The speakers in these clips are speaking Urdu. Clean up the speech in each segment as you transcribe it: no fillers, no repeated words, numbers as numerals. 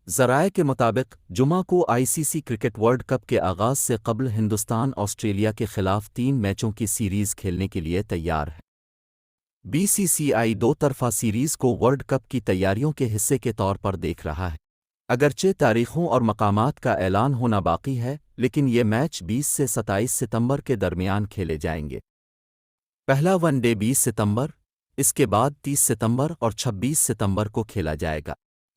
ذرائع کے مطابق جمعہ کو آئی سی سی کرکٹ ورلڈ کپ کے آغاز سے قبل ہندوستان آسٹریلیا کے خلاف 3 میچوں کی سیریز کھیلنے کے لیے تیار ہے۔ بی سی سی آئی دو طرفہ سیریز کو ورلڈ کپ کی تیاریوں کے حصے کے طور پر دیکھ رہا ہے۔ اگرچہ تاریخوں اور مقامات کا اعلان ہونا باقی ہے، لیکن یہ میچ 20 سے 27 ستمبر کے درمیان کھیلے جائیں گے۔ پہلا ون ڈے 20 ستمبر، اس کے بعد 30 ستمبر اور 26 ستمبر کو کھیلا جائے گا۔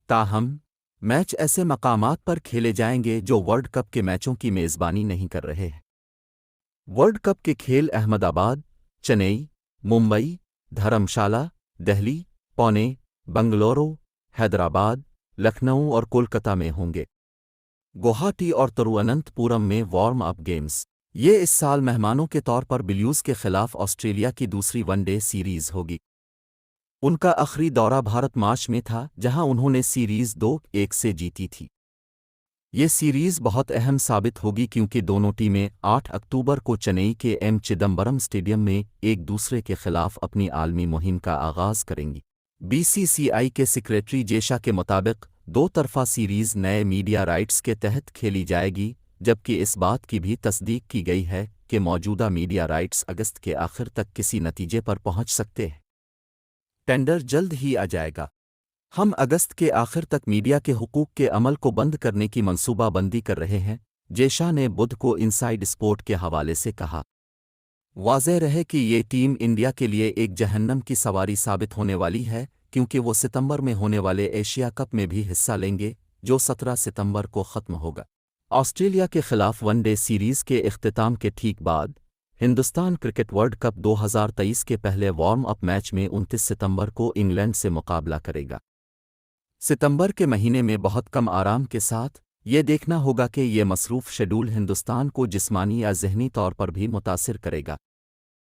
تاہم، میچ ایسے مقامات پر کھیلے جائیں گے جو ورلڈ کپ کے میچوں کی میزبانی نہیں کر رہے ہیں۔ ورلڈ کپ کے کھیل احمد آباد، چنئی، ممبئی، دھرمشالہ، دہلی، پونے، بنگلورو، حیدرآباد، لکھنؤ اور کولکتہ میں ہوں گے۔ گوہاٹی اور ترووننت پورم میں وارم اپ گیمز۔ یہ اس سال مہمانوں کے طور پر بلیوز کے خلاف آسٹریلیا کی دوسری ون ڈے سیریز ہوگی۔ ان کا آخری دورہ بھارت مارچ میں تھا، جہاں انہوں نے سیریز 2-1 سے جیتی تھی۔ یہ سیریز بہت اہم ثابت ہوگی کیونکہ دونوں ٹیمیں 8 اکتوبر کو چنئی کے ایم چدمبرم اسٹیڈیم میں ایک دوسرے کے خلاف اپنی عالمی مہم کا آغاز کریں گی۔ بی سی سی آئی کے سیکریٹری جیشا کے مطابق دو طرفہ سیریز نئے میڈیا رائٹس کے تحت کھیلی جائے گی، جبکہ اس بات کی بھی تصدیق کی گئی ہے کہ موجودہ میڈیا رائٹس اگست کے آخر تک کسی نتیجے پر پہنچ سکتے ہیں۔ ٹینڈر جلد ہی آ جائے گا۔ ہم اگست کے آخر تک میڈیا کے حقوق کے عمل کو بند کرنے کی منصوبہ بندی کر رہے ہیں، جیشا نے بدھ کو انسائیڈ اسپورٹ کے حوالے سے کہا۔ واضح رہے کہ یہ ٹیم انڈیا کے لیے ایک جہنم کی سواری ثابت ہونے والی ہے، کیونکہ وہ ستمبر میں ہونے والے ایشیا کپ میں بھی حصہ لیں گے، جو 17 ستمبر کو ختم ہوگا۔ آسٹریلیا کے خلاف ون ڈے سیریز کے اختتام کے ٹھیک بعد، ہندوستان کرکٹ ورلڈ کپ 2023 کے پہلے وارم اپ میچ میں 29 ستمبر کو انگلینڈ سے مقابلہ کرے گا۔ ستمبر کے مہینے میں بہت کم آرام کے ساتھ، یہ دیکھنا ہوگا کہ یہ مصروف شیڈول ہندوستان کو جسمانی یا ذہنی طور پر بھی متاثر کرے گا۔